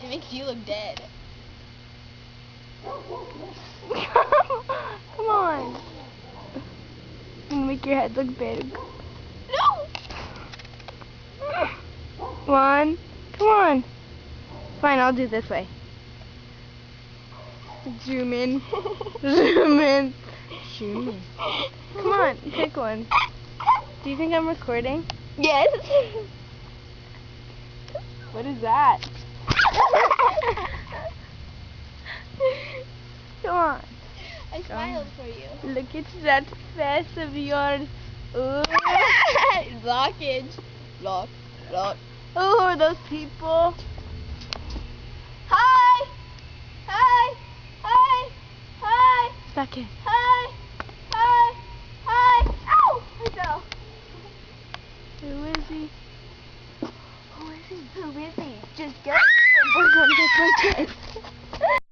It makes you look dead. Come on. Make your head look big. No! One. Come on. Fine, I'll do this way. Zoom in. Zoom in. Zoom in. Come on, pick one. Do you think I'm recording? Yes. What is that? Come on. I smiled for you. Look at that face of yours. Ooh. Blockage. Block. Block. Oh, are those people? Hi! Hi! Hi! Hi! Stuck it. Hi! Hi! Hi! Ow! I fell. Who is he? Who is he? Who is he? Just get We're gonna get my